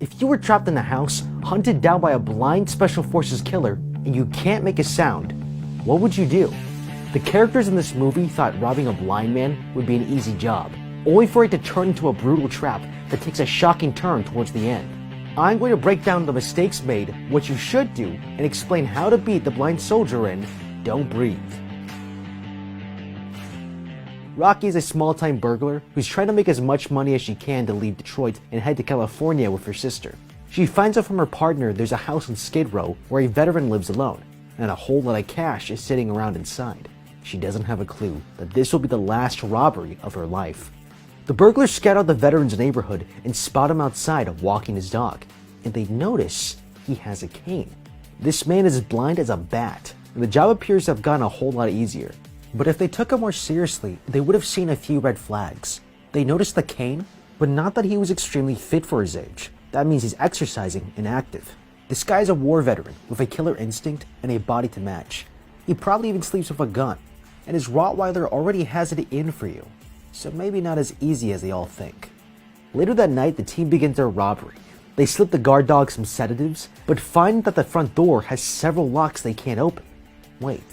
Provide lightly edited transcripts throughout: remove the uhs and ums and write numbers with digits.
If you were trapped in a house, hunted down by a blind Special Forces killer, and you can't make a sound, what would you do? The characters in this movie thought robbing a blind man would be an easy job, only for it to turn into a brutal trap that takes a shocking turn towards the end. I'm going to break down the mistakes made, what you should do, and explain how to beat the blind soldier in Don't Breathe. Rocky is a small-time burglar who's trying to make as much money as she can to leave Detroit and head to California with her sister. She finds out from her partner there's a house in Skid Row where a veteran lives alone, and a whole lot of cash is sitting around inside. She doesn't have a clue that this will be the last robbery of her life. The burglars scout out the veteran's neighborhood and spot him outside walking his dog, and they notice he has a cane. This man is as blind as a bat, and the job appears to have gotten a whole lot easier. But if they took him more seriously, they would have seen a few red flags. They noticed the cane, but not that he was extremely fit for his age. That means he's exercising and active. This guy's a war veteran with a killer instinct and a body to match. He probably even sleeps with a gun, and his Rottweiler already has it in for you. So maybe not as easy as they all think. Later that night, the team begins their robbery. They slip the guard dog some sedatives, but find that the front door has several locks they can't open. Wait,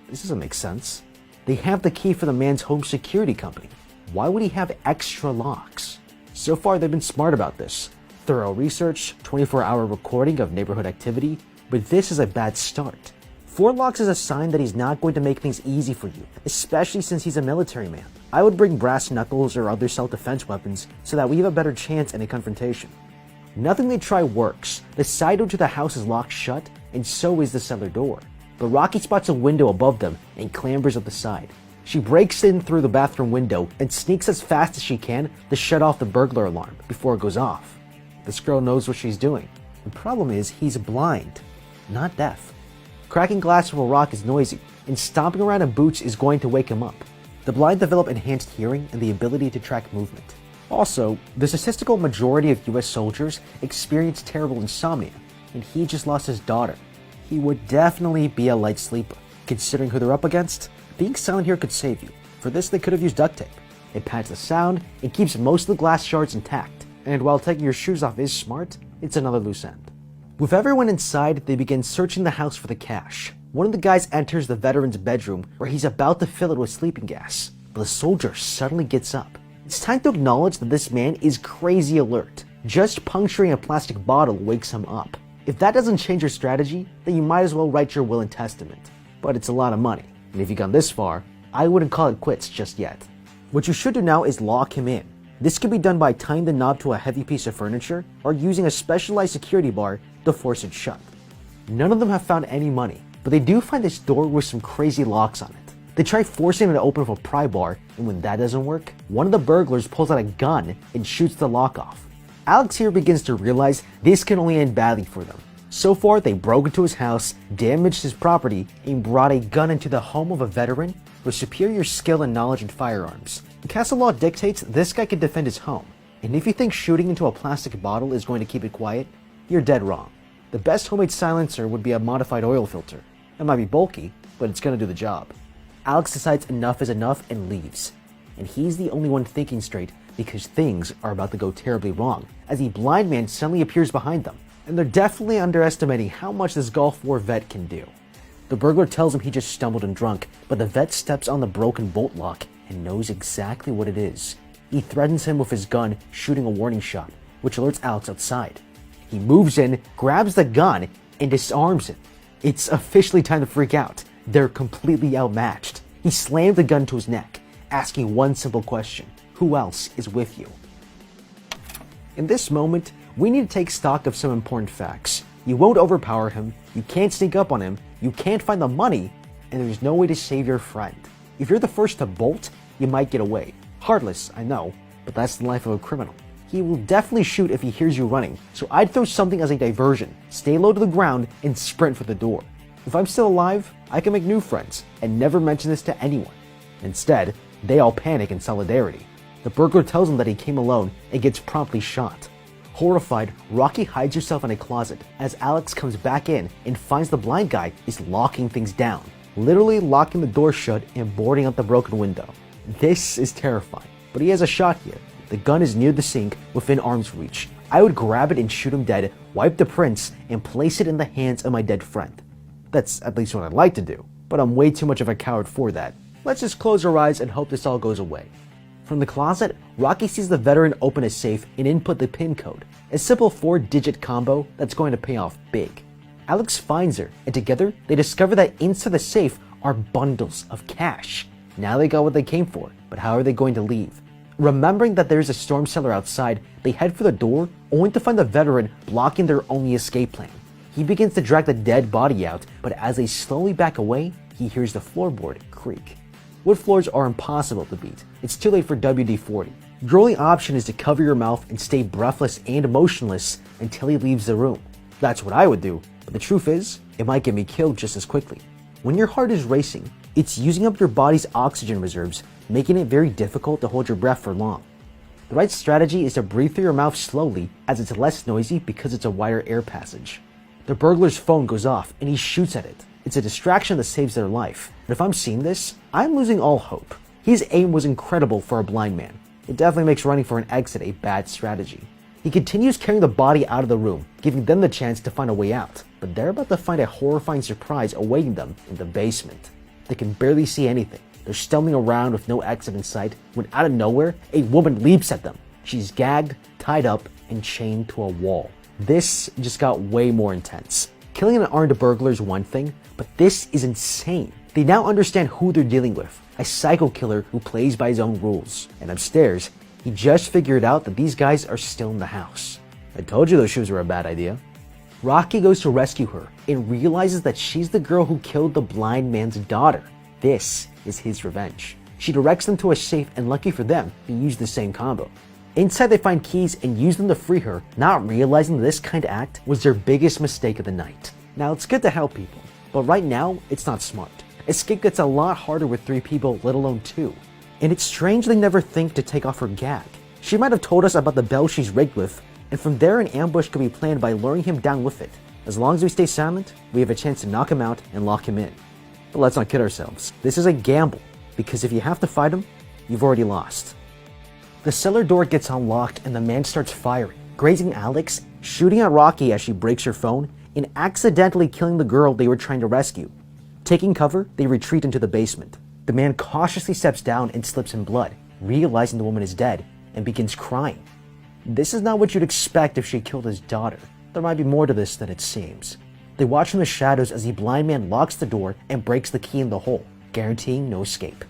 this doesn't make sense. They have the key for the man's home security company. Why would he have extra locks? So far, they've been smart about this. Thorough research, 24-hour recording of neighborhood activity, but this is a bad start. 4 locks is a sign that he's not going to make things easy for you, especially since he's a military man. I would bring brass knuckles or other self-defense weapons so that we have a better chance in a confrontation. Nothing they try works. The side door to the house is locked shut, and so is the cellar door. But Rocky spots a window above them and clambers up the side. She breaks in through the bathroom window and sneaks as fast as she can to shut off the burglar alarm before it goes off. This girl knows what she's doing. The problem is he's blind, not deaf. Cracking glass with a rock is noisy, and stomping around in boots is going to wake him up. The blind develop enhanced hearing and the ability to track movement. Also, the statistical majority of US soldiers experience terrible insomnia, and he just lost his daughter. He would definitely be a light sleeper. Considering who they're up against, being silent here could save you. For this, they could have used duct tape. It pads the sound and keeps most of the glass shards intact. And while taking your shoes off is smart, it's another loose end. With everyone inside, they begin searching the house for the cash. One of the guys enters the veteran's bedroom where he's about to fill it with sleeping gas, but the soldier suddenly gets up. It's time to acknowledge that this man is crazy alert. Just puncturing a plastic bottle wakes him up. If that doesn't change your strategy, then you might as well write your will and testament. But it's a lot of money, and if you've gone this far, I wouldn't call it quits just yet. What you should do now is lock him in. This can be done by tying the knob to a heavy piece of furniture or using a specialized security bar to force it shut. None of them have found any money, but they do find this door with some crazy locks on it. They try forcing it to open with a pry bar, and when that doesn't work, one of the burglars pulls out a gun and shoots the lock off. Alex here begins to realize this can only end badly for them. So far, they broke into his house, damaged his property, and brought a gun into the home of a veteran with superior skill and knowledge in firearms. Castle law dictates this guy can defend his home, and if you think shooting into a plastic bottle is going to keep it quiet, you're dead wrong. The best homemade silencer would be a modified oil filter. It might be bulky, but it's going to do the job. Alex decides enough is enough and leaves, and he's the only one thinking straight because things are about to go terribly wrong as a blind man suddenly appears behind them, and they're definitely underestimating how much this Gulf War vet can do. The burglar tells him he just stumbled and drunk, but the vet steps on the broken bolt lock and knows exactly what it is. He threatens him with his gun, shooting a warning shot, which alerts Alex outside. He moves in, grabs the gun, and disarms him. It's officially time to freak out. They're completely outmatched. He slams the gun to his neck, asking one simple question: who else is with you? In this moment, we need to take stock of some important facts. You won't overpower him, you can't sneak up on him, you can't find the money, and there's no way to save your friend. If you're the first to bolt, you might get away. Heartless, I know, but that's the life of a criminal. He will definitely shoot if he hears you running, so I'd throw something as a diversion, stay low to the ground, and sprint for the door. If I'm still alive, I can make new friends, and never mention this to anyone. Instead, they all panic in solidarity. The burglar tells him that he came alone and gets promptly shot. Horrified, Rocky hides herself in a closet as Alex comes back in and finds the blind guy is locking things down, literally locking the door shut and boarding up the broken window. This is terrifying, but he has a shot here. The gun is near the sink, within arm's reach. I would grab it and shoot him dead, wipe the prints, and place it in the hands of my dead friend. That's at least what I'd like to do, but I'm way too much of a coward for that. Let's just close our eyes and hope this all goes away. From the closet, Rocky sees the veteran open a safe and input the PIN code, a simple 4-digit combo that's going to pay off big. Alex finds her, and together they discover that inside the safe are bundles of cash. Now they got what they came for, but how are they going to leave? Remembering that there's a storm cellar outside, they head for the door, only to find the veteran blocking their only escape plan. He begins to drag the dead body out, but as they slowly back away, he hears the floorboard creak. Wood floors are impossible to beat. It's too late for WD-40. Your only option is to cover your mouth and stay breathless and motionless until he leaves the room. That's what I would do, but the truth is, it might get me killed just as quickly. When your heart is racing, it's using up your body's oxygen reserves, making it very difficult to hold your breath for long. The right strategy is to breathe through your mouth slowly, as it's less noisy because it's a wider air passage. The burglar's phone goes off and he shoots at it. It's a distraction that saves their life. But if I'm seeing this, I'm losing all hope. His aim was incredible for a blind man. It definitely makes running for an exit a bad strategy. He continues carrying the body out of the room, giving them the chance to find a way out, but they're about to find a horrifying surprise awaiting them in the basement. They can barely see anything. They're stumbling around with no exit in sight when out of nowhere, a woman leaps at them. She's gagged, tied up, and chained to a wall. This just got way more intense. Killing an armed burglar is one thing, but this is insane. They now understand who they're dealing with, a psycho killer who plays by his own rules. And upstairs, he just figured out that these guys are still in the house. I told you those shoes were a bad idea. Rocky goes to rescue her and realizes that she's the girl who killed the blind man's daughter. This is his revenge. She directs them to a safe, and lucky for them, he used the same combo. Inside they find keys and use them to free her, not realizing that this kind of act was their biggest mistake of the night. Now it's good to help people, but right now it's not smart. Escape gets a lot harder with 3 people, let alone 2. And it's strange they never think to take off her gag. She might have told us about the bell she's rigged with, and from there an ambush could be planned by luring him down with it. As long as we stay silent, we have a chance to knock him out and lock him in. But let's not kid ourselves. This is a gamble, because if you have to fight him, you've already lost. The cellar door gets unlocked and the man starts firing, grazing Alex, shooting at Rocky as she breaks her phone, and accidentally killing the girl they were trying to rescue. Taking cover, they retreat into the basement. The man cautiously steps down and slips in blood, realizing the woman is dead, and begins crying. This is not what you'd expect if she killed his daughter. There might be more to this than it seems. They watch from the shadows as the blind man locks the door and breaks the key in the hole, guaranteeing no escape.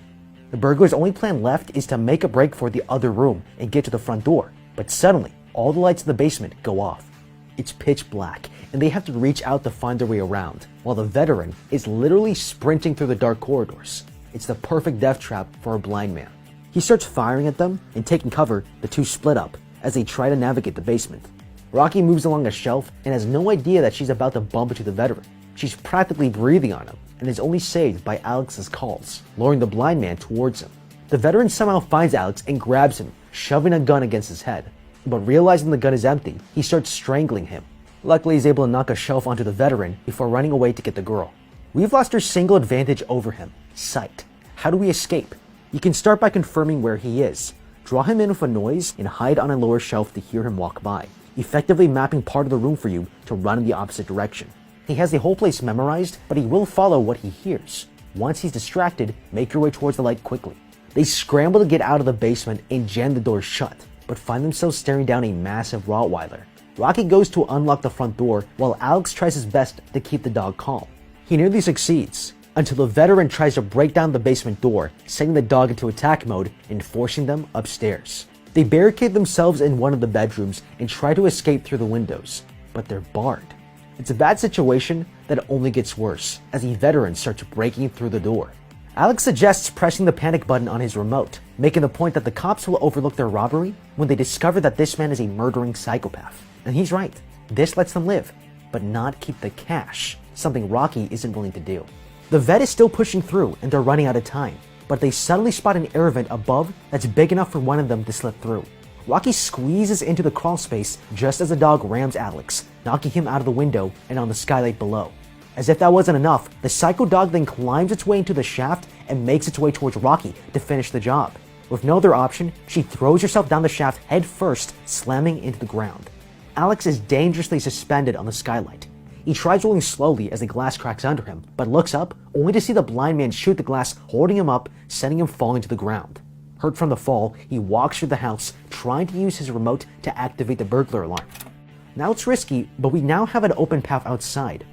The burglar's only plan left is to make a break for the other room and get to the front door, but suddenly, all the lights in the basement go off. It's pitch black, and they have to reach out to find their way around, while the veteran is literally sprinting through the dark corridors. It's the perfect death trap for a blind man. He starts firing at them, and taking cover, the two split up as they try to navigate the basement. Rocky moves along a shelf and has no idea that she's about to bump into the veteran. She's practically breathing on him, and is only saved by Alex's calls, luring the blind man towards him. The veteran somehow finds Alex and grabs him, shoving a gun against his head. But realizing the gun is empty, he starts strangling him. Luckily, he's able to knock a shelf onto the veteran before running away to get the girl. We've lost our single advantage over him: sight. How do we escape? You can start by confirming where he is. Draw him in with a noise and hide on a lower shelf to hear him walk by, effectively mapping part of the room for you to run in the opposite direction. He has the whole place memorized, but he will follow what he hears. Once he's distracted, make your way towards the light quickly. They scramble to get out of the basement and jam the door shut, but find themselves staring down a massive Rottweiler. Rocky goes to unlock the front door while Alex tries his best to keep the dog calm. He nearly succeeds, until the veteran tries to break down the basement door, sending the dog into attack mode and forcing them upstairs. They barricade themselves in one of the bedrooms and try to escape through the windows, but they're barred. It's a bad situation that only gets worse as the veteran starts breaking through the door. Alex suggests pressing the panic button on his remote, making the point that the cops will overlook their robbery when they discover that this man is a murdering psychopath. And he's right. This lets them live, but not keep the cash, something Rocky isn't willing to do. The vet is still pushing through and they're running out of time, but they suddenly spot an air vent above that's big enough for one of them to slip through. Rocky squeezes into the crawl space just as the dog rams Alex, knocking him out of the window and on the skylight below. As if that wasn't enough, the psycho dog then climbs its way into the shaft and makes its way towards Rocky to finish the job. With no other option, she throws herself down the shaft head first, slamming into the ground. Alex is dangerously suspended on the skylight. He tries rolling slowly as the glass cracks under him, but looks up only to see the blind man shoot the glass, holding him up, sending him falling to the ground. Hurt from the fall, he walks through the house, trying to use his remote to activate the burglar alarm. Now it's risky, but we now have an open path outside.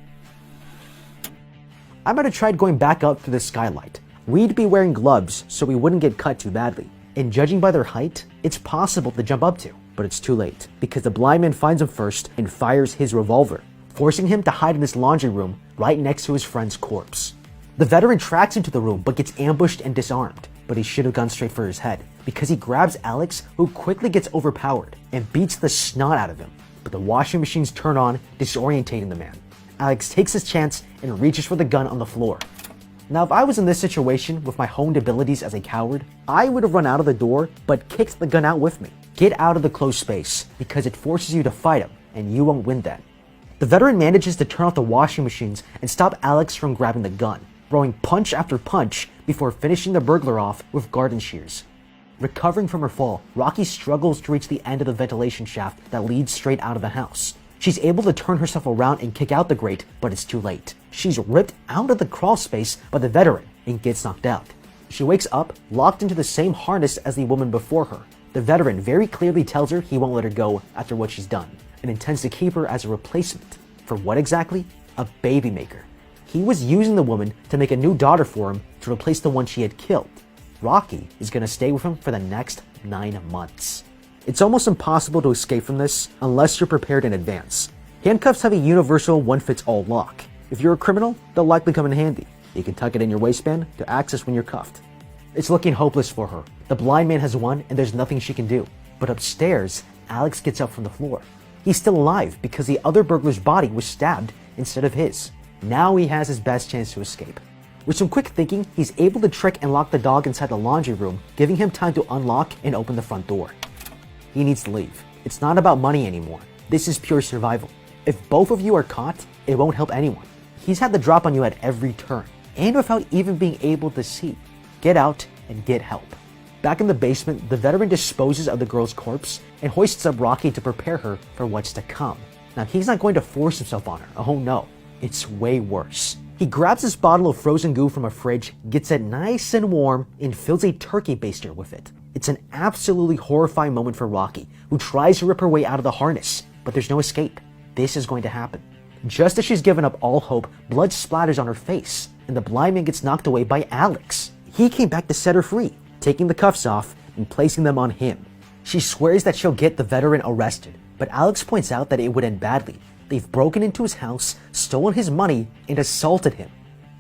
I might have tried going back up through the skylight. We'd be wearing gloves so we wouldn't get cut too badly. And judging by their height, it's possible to jump up to, but it's too late because the blind man finds him first and fires his revolver, forcing him to hide in this laundry room right next to his friend's corpse. The veteran tracks into the room but gets ambushed and disarmed, but he should have gone straight for his head because he grabs Alex, who quickly gets overpowered and beats the snot out of him. But the washing machines turn on, disorientating the man. Alex takes his chance and reaches for the gun on the floor. Now, if I was in this situation with my honed abilities as a coward, I would have run out of the door but kicked the gun out with me. Get out of the closed space because it forces you to fight him and you won't win then. The veteran manages to turn off the washing machines and stop Alex from grabbing the gun, throwing punch after punch before finishing the burglar off with garden shears. Recovering from her fall, Rocky struggles to reach the end of the ventilation shaft that leads straight out of the house. She's able to turn herself around and kick out the grate, but it's too late. She's ripped out of the crawl space by the veteran and gets knocked out. She wakes up, locked into the same harness as the woman before her. The veteran very clearly tells her he won't let her go after what she's done, and intends to keep her as a replacement. For what exactly? A baby maker. He was using the woman to make a new daughter for him to replace the one she had killed. Rocky is going to stay with him for the next 9 months. It's almost impossible to escape from this unless you're prepared in advance. Handcuffs have a universal one-fits-all lock. If you're a criminal, they'll likely come in handy. You can tuck it in your waistband to access when you're cuffed. It's looking hopeless for her. The blind man has won and there's nothing she can do. But upstairs, Alex gets up from the floor. He's still alive because the other burglar's body was stabbed instead of his. Now he has his best chance to escape. With some quick thinking, he's able to trick and lock the dog inside the laundry room, giving him time to unlock and open the front door. He needs to leave. It's not about money anymore. This is pure survival. If both of you are caught, it won't help anyone. He's had the drop on you at every turn, and without even being able to see. Get out and get help. Back in the basement, the veteran disposes of the girl's corpse and hoists up Rocky to prepare her for what's to come. Now, he's not going to force himself on her. Oh no, it's way worse. He grabs this bottle of frozen goo from a fridge, gets it nice and warm, and fills a turkey baster with it. It's an absolutely horrifying moment for Rocky, who tries to rip her way out of the harness, but there's no escape. This is going to happen. Just as she's given up all hope, blood splatters on her face, and the blind man gets knocked away by Alex. He came back to set her free, taking the cuffs off and placing them on him. She swears that she'll get the veteran arrested, but Alex points out that it would end badly. They've broken into his house, stolen his money, and assaulted him.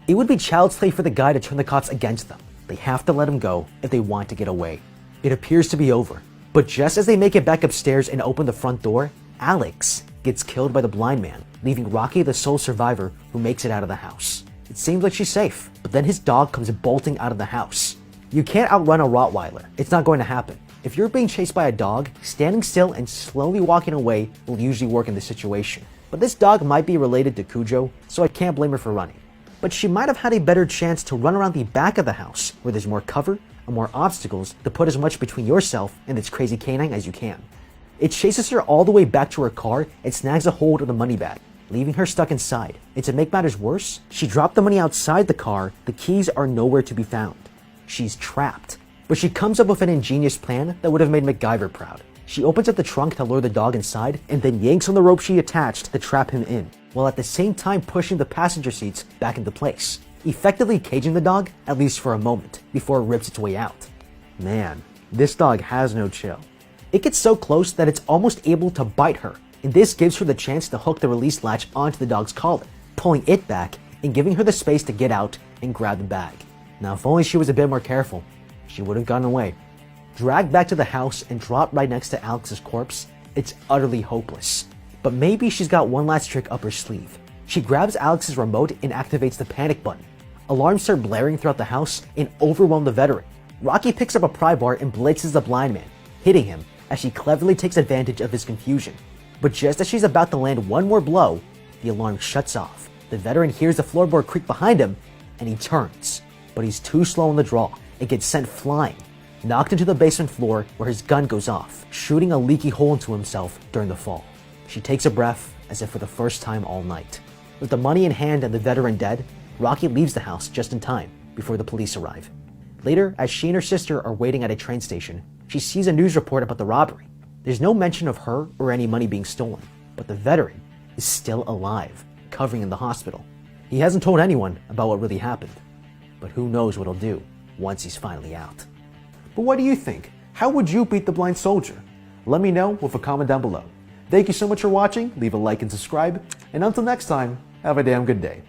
It would be child's play for the guy to turn the cops against them. They have to let him go if they want to get away. It appears to be over, but just as they make it back upstairs and open the front door, Alex gets killed by the blind man, leaving Rocky the sole survivor who makes it out of the house. It seems like she's safe, but then his dog comes bolting out of the house. You can't outrun a Rottweiler. It's not going to happen. If you're being chased by a dog, standing still and slowly walking away will usually work in this situation. But this dog might be related to Cujo, so I can't blame her for running. But she might have had a better chance to run around the back of the house, where there's more cover and more obstacles to put as much between yourself and this crazy canine as you can. It chases her all the way back to her car and snags a hold of the money bag, leaving her stuck inside. And to make matters worse, she dropped the money outside the car. The keys are nowhere to be found. She's trapped. But she comes up with an ingenious plan that would have made MacGyver proud. She opens up the trunk to lure the dog inside and then yanks on the rope she attached to trap him in, while at the same time pushing the passenger seats back into place, effectively caging the dog, at least for a moment, before it rips its way out. Man, this dog has no chill. It gets so close that it's almost able to bite her, and this gives her the chance to hook the release latch onto the dog's collar, pulling it back and giving her the space to get out and grab the bag. Now, if only she was a bit more careful, she would have gotten away. Dragged back to the house and dropped right next to Alex's corpse, it's utterly hopeless. But maybe she's got one last trick up her sleeve. She grabs Alex's remote and activates the panic button. Alarms start blaring throughout the house and overwhelm the veteran. Rocky picks up a pry bar and blitzes the blind man, hitting him as she cleverly takes advantage of his confusion. But just as she's about to land one more blow, the alarm shuts off. The veteran hears the floorboard creak behind him, and he turns. But he's too slow on the draw and gets sent flying, knocked into the basement floor where his gun goes off, shooting a leaky hole into himself during the fall. She takes a breath, as if for the first time all night. With the money in hand and the veteran dead, Rocky leaves the house just in time before the police arrive. Later, as she and her sister are waiting at a train station, she sees a news report about the robbery. There's no mention of her or any money being stolen, but the veteran is still alive, recovering in the hospital. He hasn't told anyone about what really happened, but who knows what he'll do once he's finally out. But what do you think? How would you beat the blind soldier? Let me know with a comment down below. Thank you so much for watching, leave a like and subscribe, and until next time, have a damn good day.